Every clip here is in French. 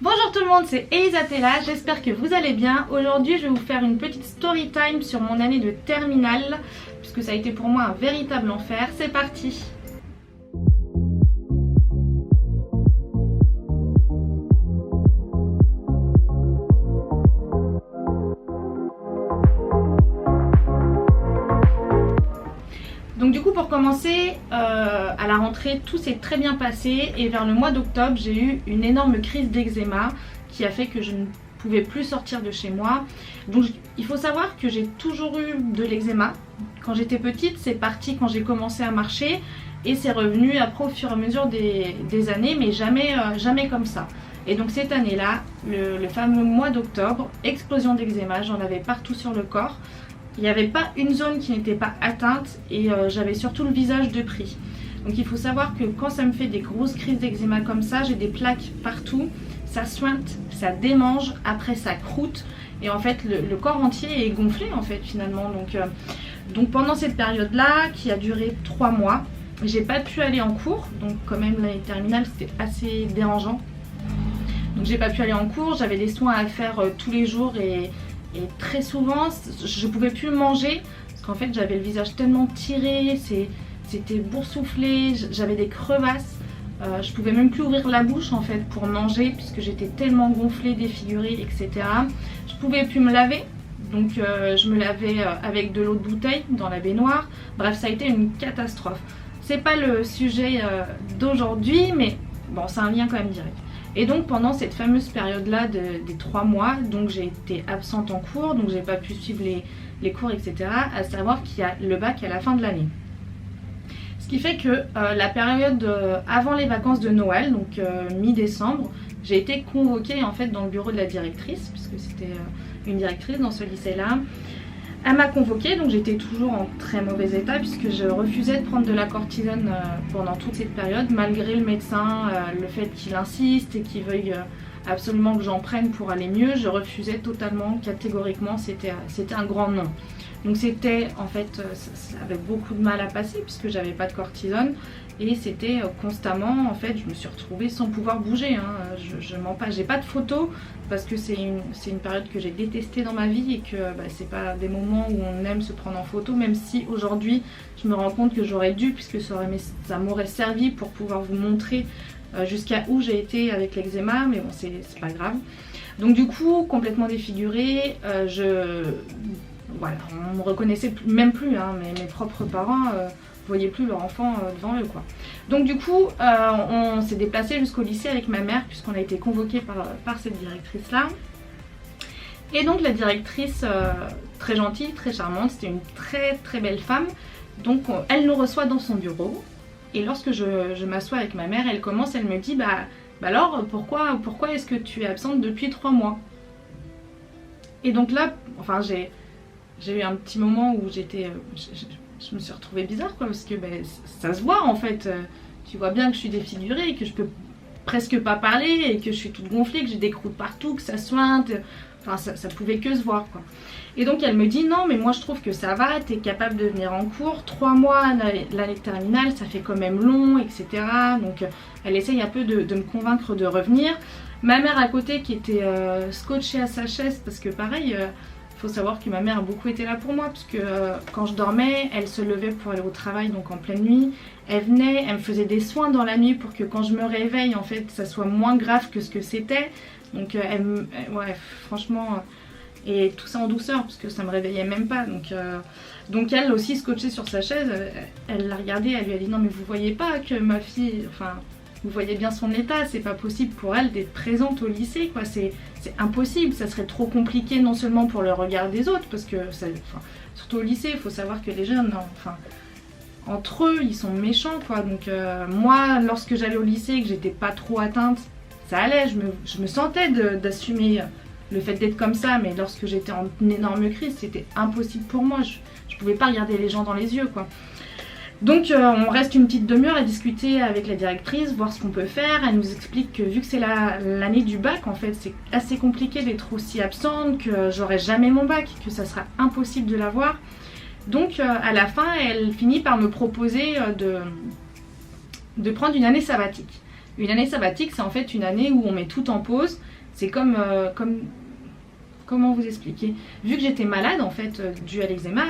Bonjour tout le monde, c'est Elisa Tella, j'espère que vous allez bien. Aujourd'hui je vais vous faire une petite story time sur mon année de terminale, puisque ça a été pour moi un véritable enfer. C'est parti! Donc du coup pour commencer, à la rentrée tout s'est très bien passé et vers le mois d'octobre j'ai eu une énorme crise d'eczéma qui a fait que je ne pouvais plus sortir de chez moi. Donc il faut savoir que j'ai toujours eu de l'eczéma. Quand j'étais petite c'est parti quand j'ai commencé à marcher et c'est revenu après au fur et à mesure des années, mais jamais comme ça. Et donc cette année-là, le fameux mois d'octobre, explosion d'eczéma, j'en avais partout sur le corps. Il n'y avait pas une zone qui n'était pas atteinte et j'avais surtout le visage de pris. Donc il faut savoir que quand ça me fait des grosses crises d'eczéma comme ça, j'ai des plaques partout, ça suinte, ça démange, après ça croûte et en fait le corps entier est gonflé en fait finalement. Donc pendant cette période-là qui a duré 3 mois, j'ai pas pu aller en cours, donc quand même l'année terminale c'était assez dérangeant. Donc j'ai pas pu aller en cours, j'avais des soins à faire tous les jours et très souvent je pouvais plus manger parce qu'en fait j'avais le visage tellement tiré, c'était boursouflé, j'avais des crevasses, je pouvais même plus ouvrir la bouche en fait pour manger puisque j'étais tellement gonflée, défigurée, etc. Je pouvais plus me laver, donc je me lavais avec de l'eau de bouteille dans la baignoire. Bref, ça a été une catastrophe. C'est pas le sujet d'aujourd'hui, mais bon, c'est un lien quand même direct. Et donc pendant cette fameuse période-là des 3 mois, donc j'ai été absente en cours, donc j'ai pas pu suivre les cours, etc. À savoir qu'il y a le bac à la fin de l'année. Ce qui fait que la période avant les vacances de Noël, donc mi-décembre, j'ai été convoquée en fait dans le bureau de la directrice, puisque c'était une directrice dans ce lycée-là. Elle m'a convoquée, donc j'étais toujours en très mauvais état puisque je refusais de prendre de la cortisone pendant toute cette période, malgré le médecin, le fait qu'il insiste et qu'il veuille absolument que j'en prenne pour aller mieux. Je refusais totalement, catégoriquement, c'était un grand non. Donc c'était en fait, ça avait beaucoup de mal à passer puisque j'avais pas de cortisone et c'était constamment, en fait je me suis retrouvée sans pouvoir bouger, hein. Je mens pas, j'ai pas de photos parce que c'est une période que j'ai détestée dans ma vie et que c'est pas des moments où on aime se prendre en photo, même si aujourd'hui je me rends compte que j'aurais dû, puisque ça m'aurait servi pour pouvoir vous montrer jusqu'à où j'ai été avec l'eczéma, mais bon c'est pas grave. Donc du coup complètement défigurée, voilà, on me reconnaissait même plus, hein, mes propres parents voyaient plus leur enfant devant eux quoi. Donc du coup on s'est déplacé jusqu'au lycée avec ma mère puisqu'on a été convoqué par cette directrice là. Et donc la directrice très gentille, très charmante, c'était une très belle femme. Donc elle nous reçoit dans son bureau et lorsque je m'assois avec ma mère, elle me dit alors pourquoi est-ce que tu es absente depuis 3 mois? Et donc là, enfin j'ai eu un petit moment où je me suis retrouvée bizarre quoi, parce que ça se voit en fait, tu vois bien que je suis défigurée, que je peux presque pas parler et que je suis toute gonflée, que j'ai des croûtes partout, que ça suinte, enfin ça pouvait que se voir quoi. Et donc elle me dit non mais moi je trouve que ça va, t'es capable de venir en cours, 3 mois l'année terminale ça fait quand même long, etc. Donc elle essaye un peu de me convaincre de revenir. Ma mère à côté qui était scotchée à sa chaise parce que pareil, faut savoir que ma mère a beaucoup été là pour moi puisque quand je dormais, elle se levait pour aller au travail donc en pleine nuit. Elle venait, elle me faisait des soins dans la nuit pour que quand je me réveille en fait ça soit moins grave que ce que c'était. Donc ouais franchement, et tout ça en douceur parce que ça me réveillait même pas. Donc elle aussi scotchée sur sa chaise, elle l'a regardée, elle lui a dit non mais vous voyez pas que ma fille, enfin vous voyez bien son état, c'est pas possible pour elle d'être présente au lycée quoi, c'est impossible, ça serait trop compliqué non seulement pour le regard des autres parce que surtout au lycée, il faut savoir que les jeunes, enfin entre eux ils sont méchants quoi. Donc moi lorsque j'allais au lycée et que j'étais pas trop atteinte, ça allait, je me sentais d'assumer le fait d'être comme ça, mais lorsque j'étais en énorme crise c'était impossible pour moi, je pouvais pas regarder les gens dans les yeux quoi. Donc on reste une petite demi-heure à discuter avec la directrice, voir ce qu'on peut faire. Elle nous explique que vu que c'est l'année du bac, en fait c'est assez compliqué d'être aussi absente, que j'aurai jamais mon bac, que ça sera impossible de l'avoir. Donc à la fin elle finit par me proposer de prendre une année sabbatique. Une année sabbatique, c'est en fait une année où on met tout en pause. C'est comme comment vous expliquer? Vu que j'étais malade en fait, dû à l'eczéma,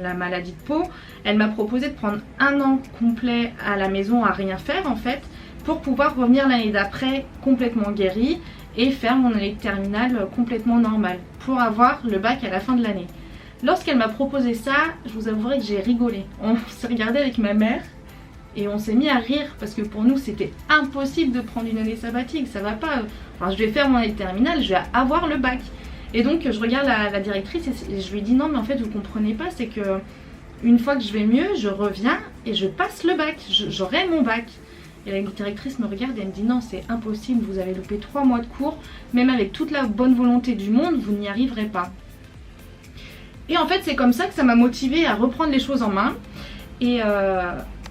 la maladie de peau, elle m'a proposé de prendre un an complet à la maison à rien faire en fait, pour pouvoir revenir l'année d'après complètement guérie et faire mon année de terminale complètement normale, pour avoir le bac à la fin de l'année. Lorsqu'elle m'a proposé ça, je vous avouerai que j'ai rigolé. On s'est regardé avec ma mère et on s'est mis à rire parce que pour nous c'était impossible de prendre une année sabbatique, ça va pas. Enfin, je vais faire mon année de terminale, je vais avoir le bac. Et donc je regarde la directrice et je lui dis non mais en fait vous comprenez pas, c'est que une fois que je vais mieux, je reviens et je passe le bac, j'aurai mon bac. Et la directrice me regarde et elle me dit non c'est impossible, vous avez loupé 3 mois de cours, même avec toute la bonne volonté du monde, vous n'y arriverez pas. Et en fait c'est comme ça que ça m'a motivée à reprendre les choses en main. Et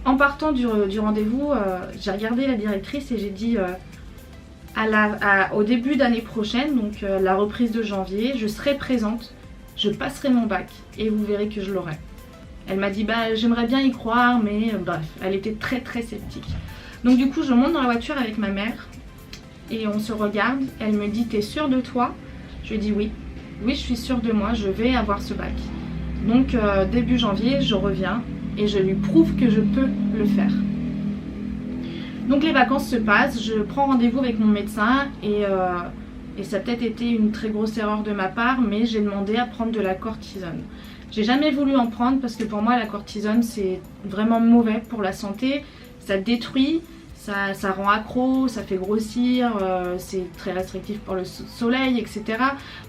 en partant du rendez-vous, j'ai regardé la directrice et j'ai dit au début d'année prochaine, donc la reprise de janvier, je serai présente, je passerai mon bac et vous verrez que je l'aurai. Elle m'a dit bah j'aimerais bien y croire mais bref, elle était très très sceptique. Donc du coup je monte dans la voiture avec ma mère et on se regarde, elle me dit t'es sûre de toi? Je lui dis oui, je suis sûre de moi, je vais avoir ce bac. Donc début janvier je reviens et je lui prouve que je peux le faire. Donc les vacances se passent, je prends rendez-vous avec mon médecin et ça a peut-être été une très grosse erreur de ma part, mais j'ai demandé à prendre de la cortisone. J'ai jamais voulu en prendre parce que pour moi la cortisone c'est vraiment mauvais pour la santé, ça détruit, ça rend accro, ça fait grossir, c'est très restrictif pour le soleil, etc.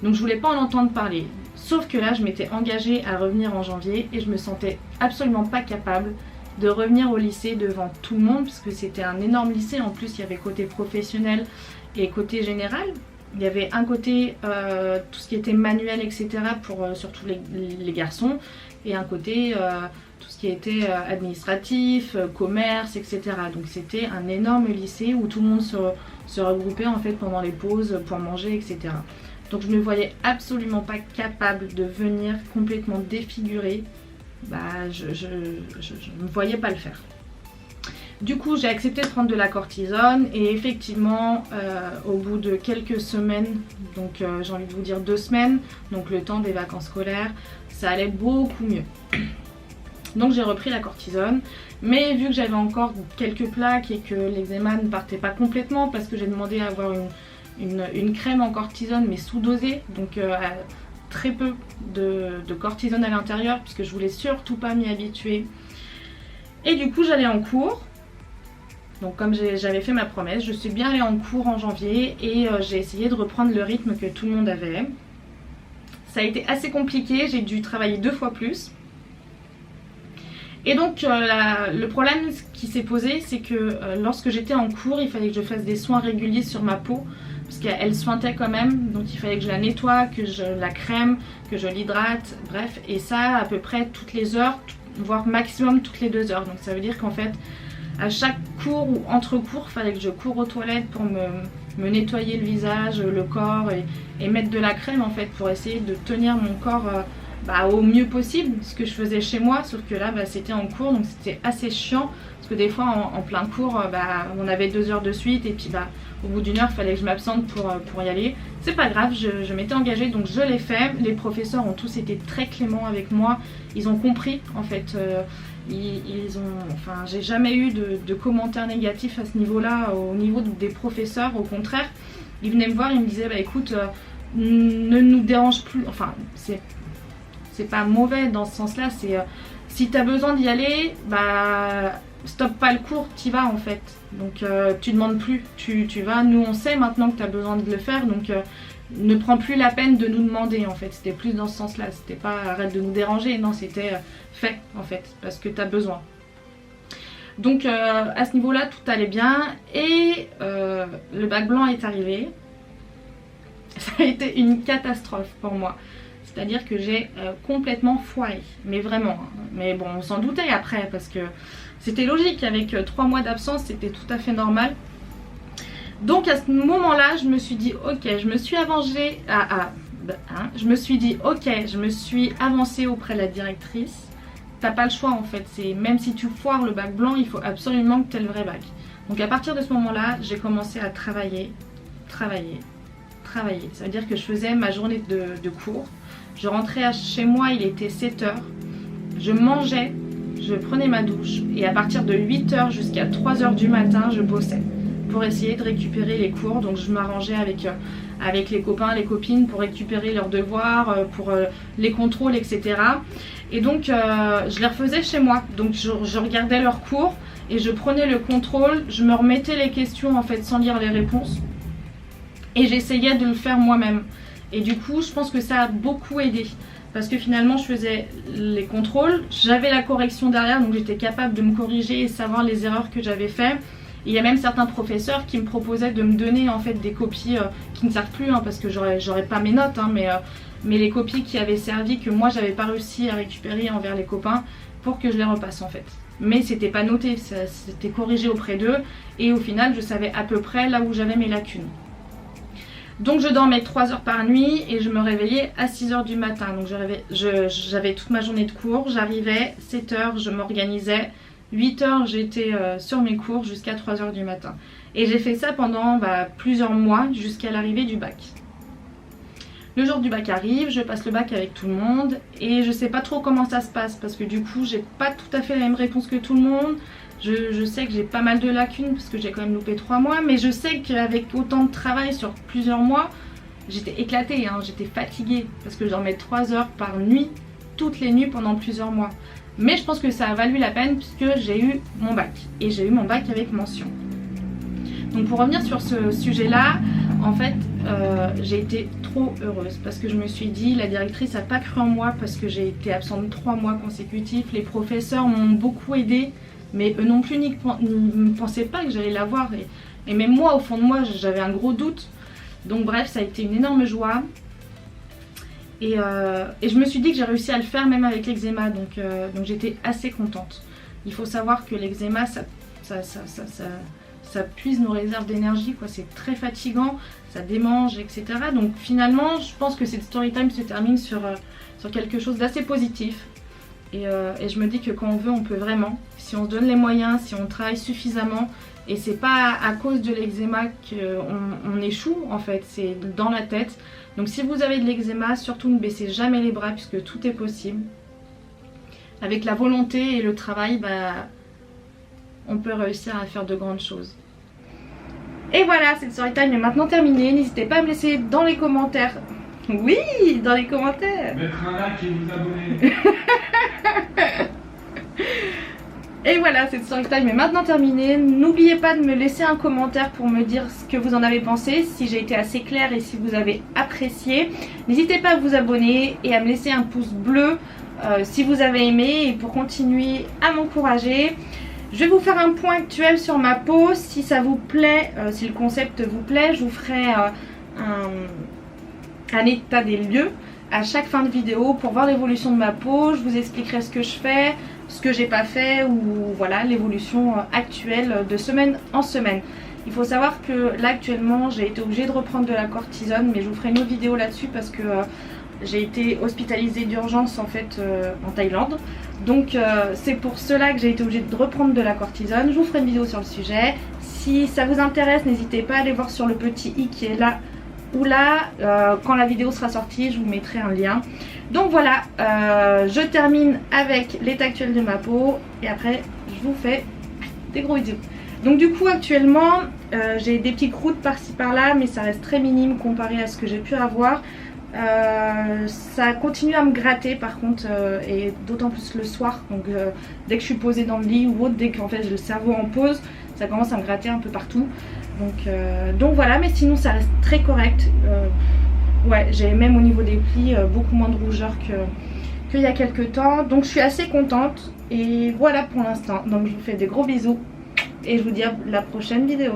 Donc je voulais pas en entendre parler. Sauf que là je m'étais engagée à revenir en janvier et je me sentais absolument pas capable de revenir au lycée devant tout le monde, parce que c'était un énorme lycée. En plus il y avait côté professionnel et côté général. Il y avait un côté tout ce qui était manuel, etc. pour surtout les garçons, et un côté tout ce qui était administratif, commerce, etc. Donc c'était un énorme lycée où tout le monde se regroupait en fait pendant les pauses pour manger, etc. Donc je ne me voyais absolument pas capable de venir complètement défigurée. Bah, je ne me voyais pas le faire. Du coup j'ai accepté de prendre de la cortisone et effectivement au bout de quelques semaines, donc j'ai envie de vous dire 2 semaines, donc le temps des vacances scolaires, ça allait beaucoup mieux. Donc j'ai repris la cortisone, mais vu que j'avais encore quelques plaques et que l'eczéma ne partait pas complètement, parce que j'ai demandé à avoir une crème en cortisone mais sous-dosée, donc très peu de cortisone à l'intérieur puisque je voulais surtout pas m'y habituer. Et du coup j'allais en cours. Donc comme j'avais fait ma promesse, je suis bien allée en cours en janvier et j'ai essayé de reprendre le rythme que tout le monde avait. Ça a été assez compliqué, j'ai dû travailler 2 fois plus. Et donc le problème qui s'est posé, c'est que lorsque j'étais en cours, il fallait que je fasse des soins réguliers sur ma peau, parce qu'elle sointait quand même, donc il fallait que je la nettoie, que je la crème, que je l'hydrate, bref, et ça à peu près toutes les heures, voire maximum toutes les 2 heures. Donc ça veut dire qu'en fait, à chaque cours ou entre cours, il fallait que je cours aux toilettes pour me nettoyer le visage, le corps et mettre de la crème en fait pour essayer de tenir mon corps au mieux possible, ce que je faisais chez moi, sauf que là c'était en cours, donc c'était assez chiant parce que des fois en plein cours on avait 2 heures de suite et puis au bout d'1 heure il fallait que je m'absente pour y aller. C'est pas grave, je m'étais engagée, donc je l'ai fait. Les professeurs ont tous été très cléments avec moi, ils ont compris en fait. J'ai jamais eu de commentaires négatifs à ce niveau-là, au niveau des professeurs. Au contraire, ils venaient me voir, ils me disaient écoute, ne nous dérange plus, enfin c'est pas mauvais dans ce sens-là, c'est si t'as besoin d'y aller, stoppe pas le cours, t'y vas en fait. Donc tu demandes plus, tu vas, nous on sait maintenant que t'as besoin de le faire, donc ne prends plus la peine de nous demander en fait. C'était plus dans ce sens-là, c'était pas arrête de nous déranger, non, c'était fait en fait, parce que t'as besoin. Donc à ce niveau-là tout allait bien et le bac blanc est arrivé. Ça a été une catastrophe pour moi. C'est-à-dire que j'ai complètement foiré, mais vraiment. Mais bon, on s'en doutait après parce que c'était logique, avec 3 mois d'absence, c'était tout à fait normal. Donc à ce moment-là, je me suis dit ok, je me suis avancée je me suis avancée auprès de la directrice. T'as pas le choix en fait, même si tu foires le bac blanc, il faut absolument que tu aies le vrai bac. Donc à partir de ce moment-là, j'ai commencé à travailler. Ça veut dire que je faisais ma journée de cours. Je rentrais chez moi, il était 7 h. Je mangeais, je prenais ma douche et à partir de 8 h jusqu'à 3 h du matin, je bossais pour essayer de récupérer les cours. Donc je m'arrangeais avec les copains, les copines pour récupérer leurs devoirs, pour les contrôles, etc. Et donc je les refaisais chez moi. Donc je regardais leurs cours et je prenais le contrôle, je me remettais les questions en fait sans lire les réponses et j'essayais de le faire moi-même. Et du coup je pense que ça a beaucoup aidé parce que finalement je faisais les contrôles, j'avais la correction derrière, donc j'étais capable de me corriger et savoir les erreurs que j'avais faites. Il y a même certains professeurs qui me proposaient de me donner en fait des copies qui ne servent plus parce que j'aurais pas mes notes mais les copies qui avaient servi que moi j'avais pas réussi à récupérer envers les copains pour que je les repasse en fait. Mais c'était pas noté, c'était corrigé auprès d'eux et au final je savais à peu près là où j'avais mes lacunes. Donc je dormais 3 heures par nuit et je me réveillais à 6 h du matin. Donc j'avais toute ma journée de cours, j'arrivais 7 h, je m'organisais. 8 h j'étais sur mes cours jusqu'à 3 h du matin. Et j'ai fait ça pendant plusieurs mois jusqu'à l'arrivée du bac. Le jour du bac arrive, je passe le bac avec tout le monde et je sais pas trop comment ça se passe parce que du coup j'ai pas tout à fait la même réponse que tout le monde. Je sais que j'ai pas mal de lacunes parce que j'ai quand même loupé 3 mois, mais je sais qu'avec autant de travail sur plusieurs mois, j'étais éclatée, j'étais fatiguée parce que je dormais 3 heures par nuit, toutes les nuits pendant plusieurs mois. Mais je pense que ça a valu la peine puisque j'ai eu mon bac et j'ai eu mon bac avec mention. Donc pour revenir sur ce sujet-là, en fait j'ai été trop heureuse parce que je me suis dit la directrice n'a pas cru en moi parce que j'ai été absente 3 mois consécutifs. Les professeurs m'ont beaucoup aidée mais eux non plus ne pensaient pas que j'allais l'avoir et même moi au fond de moi j'avais un gros doute. Donc bref, ça a été une énorme joie. Et je me suis dit que j'ai réussi à le faire même avec l'eczéma, donc j'étais assez contente. Il faut savoir que l'eczéma ça puise nos réserves d'énergie, c'est très fatigant, ça démange, etc. Donc finalement je pense que cette story time se termine sur quelque chose d'assez positif. Et je me dis que quand on veut on peut vraiment, si on se donne les moyens, si on travaille suffisamment. Et c'est pas à cause de l'eczéma qu'on échoue en fait, c'est dans la tête. Donc si vous avez de l'eczéma, surtout ne baissez jamais les bras puisque tout est possible. Avec la volonté et le travail, on peut réussir à faire de grandes choses. Et voilà, cette story time est maintenant terminée. N'hésitez pas à me laisser dans les commentaires. Oui, dans les commentaires. Mettre un like et vous abonner. Et voilà, cette story time est maintenant terminée. N'oubliez pas de me laisser un commentaire pour me dire ce que vous en avez pensé, si j'ai été assez claire et si vous avez apprécié. N'hésitez pas à vous abonner et à me laisser un pouce bleu si vous avez aimé et pour continuer à m'encourager. Je vais vous faire un point actuel sur ma peau. Si ça vous plaît, si le concept vous plaît, je vous ferai un état des lieux à chaque fin de vidéo pour voir l'évolution de ma peau. Je vous expliquerai ce que je fais, ce que j'ai pas fait ou voilà l'évolution actuelle de semaine en semaine. Il faut savoir que là actuellement j'ai été obligée de reprendre de la cortisone, mais je vous ferai une autre vidéo là-dessus parce que j'ai été hospitalisée d'urgence en fait en Thaïlande. Donc c'est pour cela que j'ai été obligée de reprendre de la cortisone. Je vous ferai une vidéo sur le sujet. Si ça vous intéresse, n'hésitez pas à aller voir sur le petit i qui est là ou là. Quand la vidéo sera sortie, je vous mettrai un lien. Donc voilà, je termine avec l'état actuel de ma peau et après je vous fais des gros bisous. Donc du coup actuellement j'ai des petites croûtes par-ci par-là, mais ça reste très minime comparé à ce que j'ai pu avoir. Ça continue à me gratter par contre et d'autant plus le soir. Donc dès que je suis posée dans le lit ou autre, dès qu'en fait j'ai le cerveau en pause, ça commence à me gratter un peu partout. Donc voilà, mais sinon ça reste très correct. Ouais, j'ai même au niveau des plis beaucoup moins de rougeur qu'il y a quelques temps. Donc je suis assez contente et voilà pour l'instant. Donc je vous fais des gros bisous et je vous dis à la prochaine vidéo.